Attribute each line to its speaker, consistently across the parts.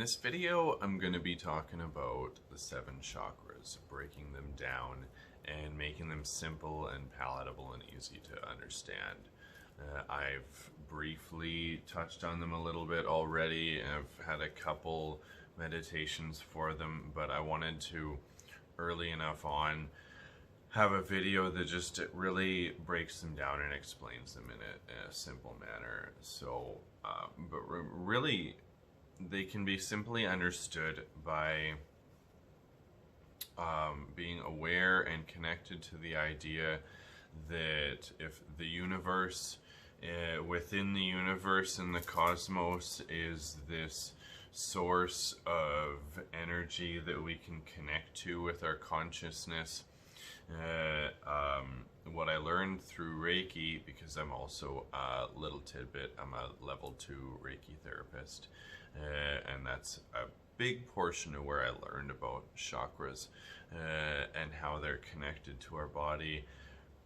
Speaker 1: this video, I'm going to be talking about the 7 chakras, breaking them down and making them simple and palatable and easy to understand. I've briefly touched on them a little bit already. I've had a couple meditations for them, but I wanted to, early enough on, have a video that just really breaks them down and explains them in a simple manner. So, but really, they can be simply understood by being aware and connected to the idea that if the universe, within the universe and the cosmos, is this source of energy that we can connect to with our consciousness. What I learned through Reiki, because I'm also a little tidbit, I'm a level 2 Reiki therapist, and that's a big portion of where I learned about chakras and how they're connected to our body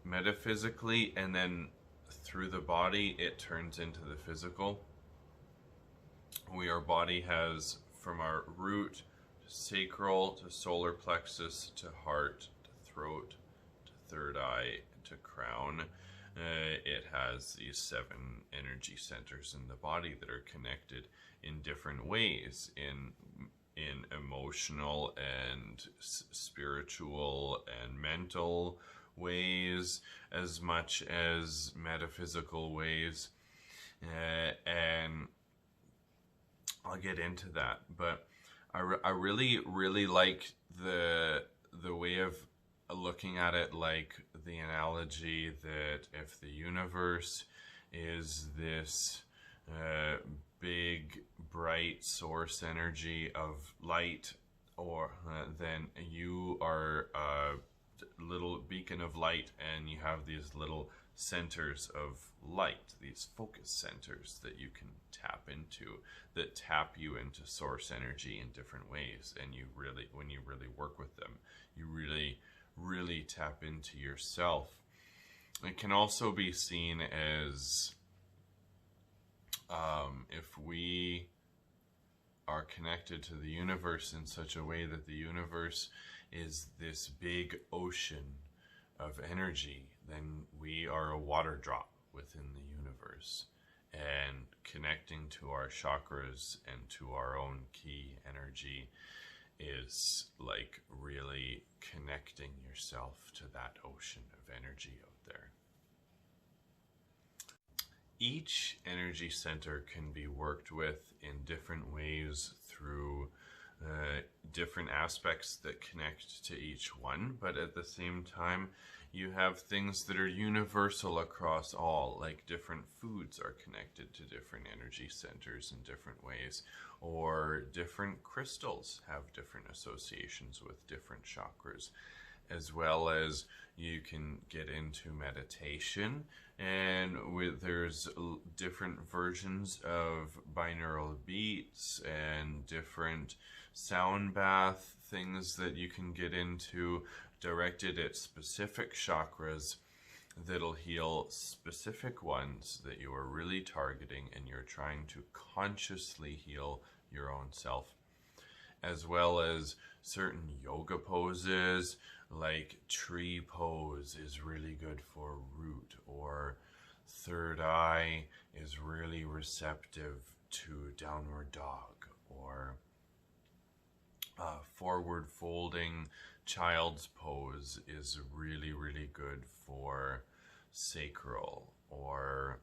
Speaker 1: metaphysically, and then through the body it turns into the physical. Our body has, from our root to sacral to solar plexus to heart to throat to third eye to crown, it has these 7 energy centers in the body that are connected in different ways, in emotional and spiritual and mental ways, as much as metaphysical ways, and I'll get into that. But I really like the way of looking at it, like the analogy that if the universe is this big bright source energy of light, or then you are a little beacon of light, and you have these little centers of light, these focus centers that you can tap into, that tap you into source energy in different ways. And you really, when you really work with them, you really tap into yourself. It can also be seen as if we are connected to the universe in such a way that the universe is this big ocean of energy, then we are a water drop within the universe. And connecting to our chakras and to our own key energy is like really connecting yourself to that ocean of energy out there. Each energy center can be worked with in different ways through different aspects that connect to each one, but at the same time you have things that are universal across all, like different foods are connected to different energy centers in different ways, or different crystals have different associations with different chakras, as well as you can get into meditation, and there's different versions of binaural beats and different sound bath things that you can get into directed at specific chakras that'll heal specific ones that you are really targeting, and you're trying to consciously heal your own self, as well as certain yoga poses, like tree pose is really good for root, or third eye is really receptive to downward dog, or forward folding child's pose is really good for sacral, or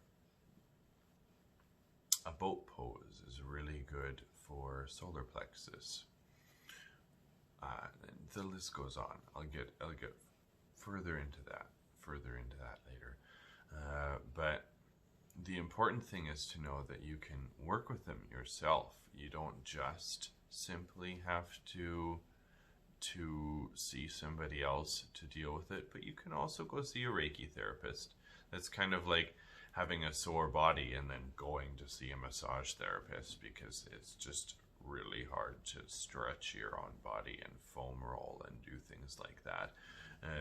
Speaker 1: a boat pose is really good for solar plexus. The list goes on. I'll get further into that later. But the important thing is to know that you can work with them yourself. You don't just simply have to see somebody else to deal with it, but you can also go see a Reiki therapist. That's kind of like having a sore body and then going to see a massage therapist, because it's just really hard to stretch your own body and foam roll and do things like that.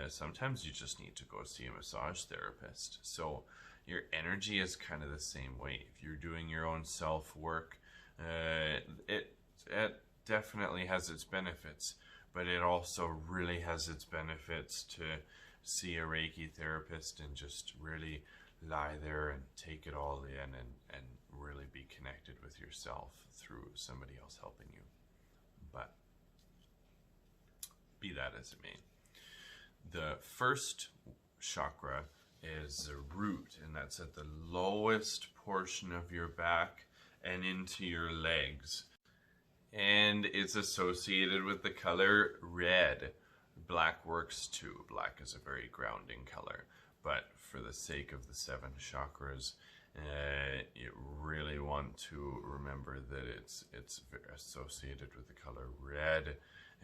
Speaker 1: Sometimes you just need to go see a massage therapist. So your energy is kind of the same way. If you're doing your own self-work, at definitely has its benefits, but it also really has its benefits to see a Reiki therapist and just really lie there and take it all in and really be connected with yourself through somebody else helping you. But be that as it may, the first chakra is the root, and that's at the lowest portion of your back and into your legs. And it's associated with the color red. Black works too. Black is a very grounding color, but for the sake of the 7 chakras, you really want to remember that it's associated with the color red.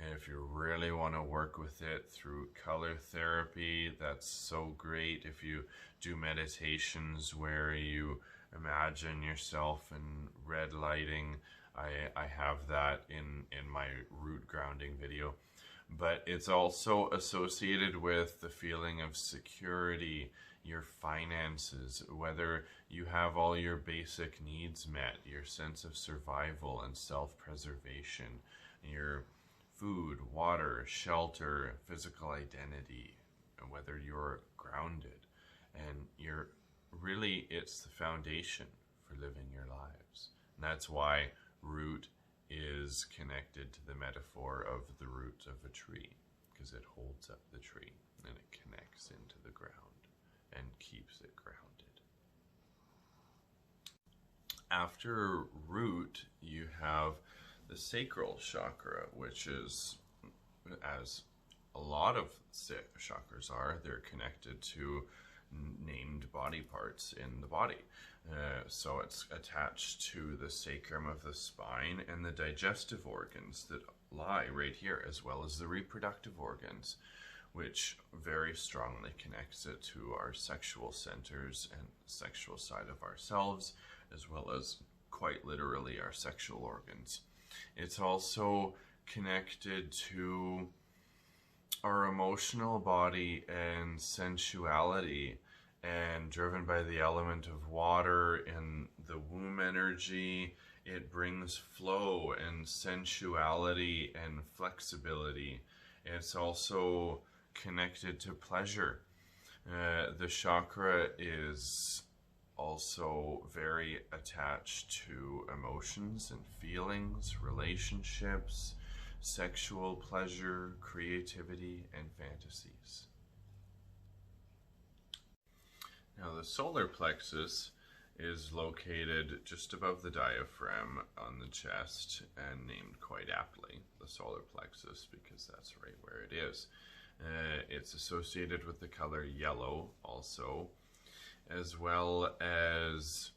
Speaker 1: And if you really want to work with it through color therapy, that's so great. If you do meditations where you imagine yourself in red lighting, I have that in my root grounding video. But it's also associated with the feeling of security, your finances, whether you have all your basic needs met, your sense of survival and self-preservation, your food, water, shelter, physical identity, and whether you're grounded. And it's the foundation for living your lives. And that's why root is connected to the metaphor of the root of a tree, because it holds up the tree and it connects into the ground and keeps it grounded. After root, you have the sacral chakra, which is, as a lot of chakras are, they're connected to named body parts in the body. So it's attached to the sacrum of the spine and the digestive organs that lie right here, as well as the reproductive organs, which very strongly connects it to our sexual centers and sexual side of ourselves, as well as quite literally our sexual organs. It's also connected to our emotional body and sensuality, and driven by the element of water in the womb energy. It brings flow and sensuality and flexibility. It's also connected to pleasure. The chakra is also very attached to emotions and feelings, relationships, sexual pleasure, creativity, and fantasies. Now, the solar plexus is located just above the diaphragm on the chest, and named quite aptly the solar plexus because that's right where it is. It's associated with the color yellow also, as well as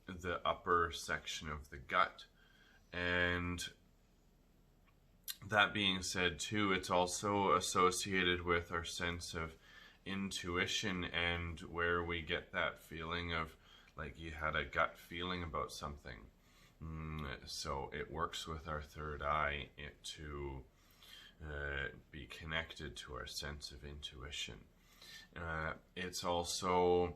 Speaker 1: the upper section of the gut. And that being said too, it's also associated with our sense of intuition, and where we get that feeling of like you had a gut feeling about something. So it works with our third eye to be connected to our sense of intuition. It's also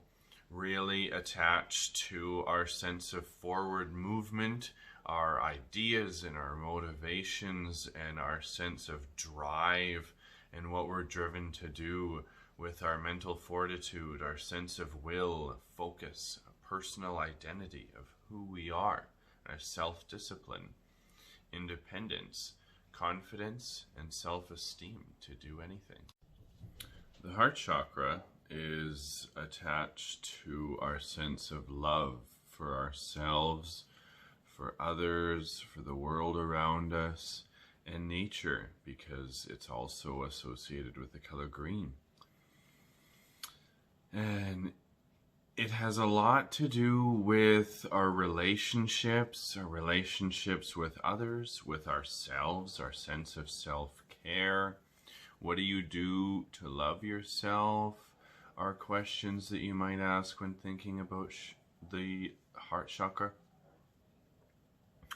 Speaker 1: really attached to our sense of forward movement, our ideas and our motivations, and our sense of drive and what we're driven to do, with our mental fortitude, our sense of will, focus, a personal identity of who we are, our self-discipline, independence, confidence, and self-esteem to do anything. The heart chakra is attached to our sense of love for ourselves, for others, for the world around us, and nature, because it's also associated with the color green. And it has a lot to do with our relationships with others, with ourselves, our sense of self-care. What do you do to love yourself? Are questions that you might ask when thinking about the heart chakra,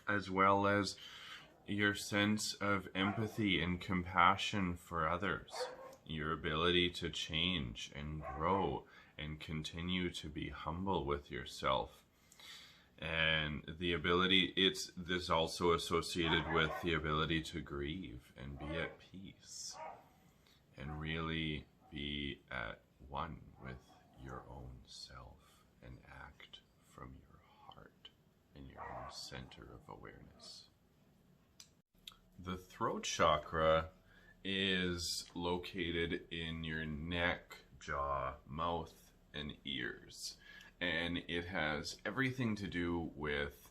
Speaker 1: as well as your sense of empathy and compassion for others, your ability to change and grow and continue to be humble with yourself. And the ability, it's this also associated with the ability to grieve and be at peace and really be at one with your own self and act from your heart and your own center of awareness. The throat chakra is located in your neck, jaw, mouth, and ears. And it has everything to do with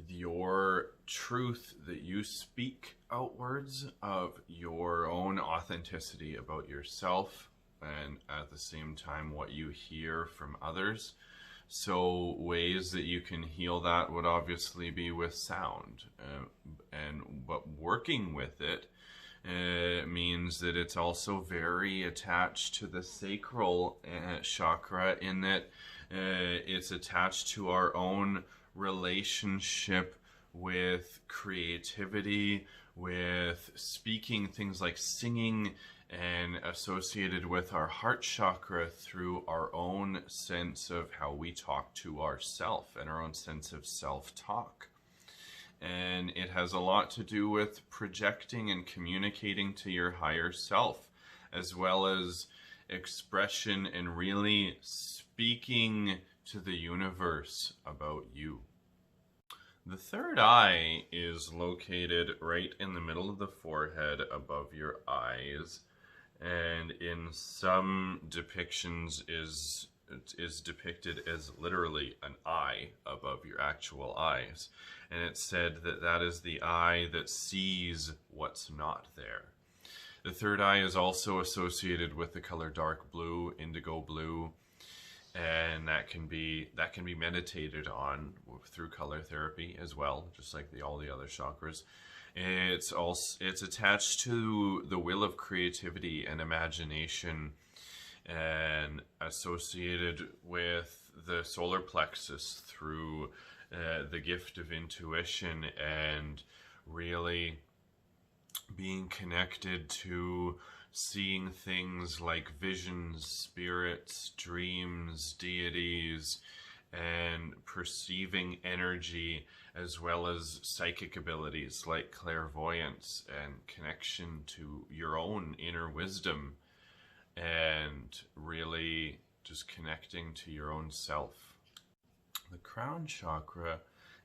Speaker 1: your truth that you speak outwards, of your own authenticity about yourself, and at the same time what you hear from others. So ways that you can heal that would obviously be with sound, but working with it means that it's also very attached to the sacral chakra, in that it's attached to our own relationship with creativity, with speaking, things like singing, and associated with our heart chakra through our own sense of how we talk to ourself and our own sense of self-talk. And it has a lot to do with projecting and communicating to your higher self, as well as expression and really speaking to the universe about you. The third eye is located right in the middle of the forehead above your eyes, and in some depictions is depicted as literally an eye above your actual eyes. And it's said that that is the eye that sees what's not there. The third eye is also associated with the color dark blue, indigo blue, and that can be meditated on through color therapy as well, just like all the other chakras. It's attached to the will of creativity and imagination, and associated with the solar plexus through the gift of intuition and really being connected to seeing things like visions, spirits, dreams, deities, and perceiving energy, as well as psychic abilities like clairvoyance and connection to your own inner wisdom, and really just connecting to your own self. The crown chakra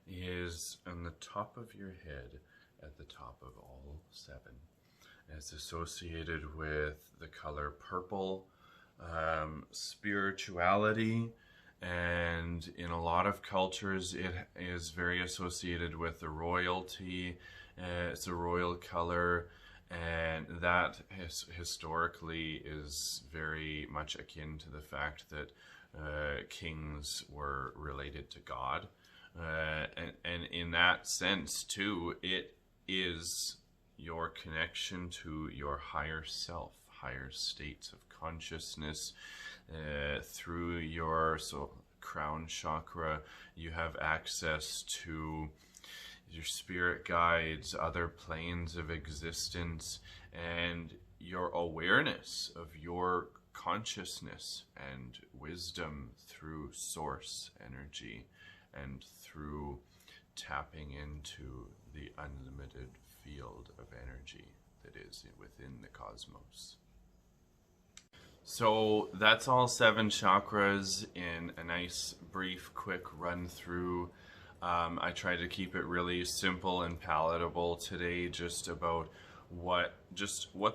Speaker 1: is on the top of your head, at the top of all seven. It's associated with the color purple, spirituality, and in a lot of cultures it is very associated with the royalty. It's a royal color, and that historically is very much akin to the fact that kings were related to God. And in that sense too, it is your connection to your higher self, higher states of consciousness. Through your crown chakra, you have access to your spirit guides, other planes of existence, and your awareness of your consciousness and wisdom through source energy and through tapping into the unlimited field of energy that is within the cosmos. So that's all 7 chakras in a nice, brief, quick run through. I try to keep it really simple and palatable today, just about what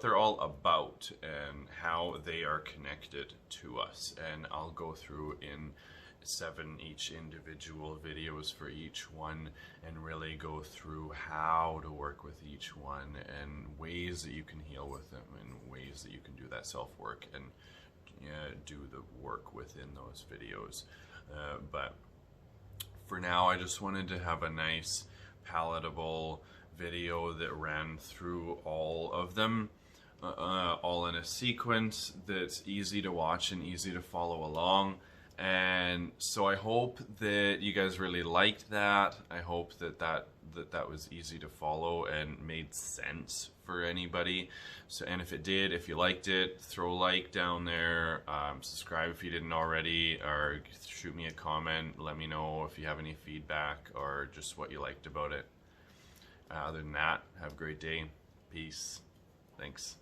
Speaker 1: they're all about and how they are connected to us. And I'll go through in 7 each individual videos for each one and really go through how to work with each one and ways that you can heal with them and ways that you can do that self-work and do the work within those videos. But for now, I just wanted to have a nice palatable video that ran through all of them, all in a sequence that's easy to watch and easy to follow along. And so I hope that you guys really liked that. I hope that was easy to follow and made sense for anybody. So, and if it did, if you liked it, throw a like down there, subscribe if you didn't already, or shoot me a comment. Let me know if you have any feedback or just what you liked about it. Other than that, have a great day. Peace. Thanks.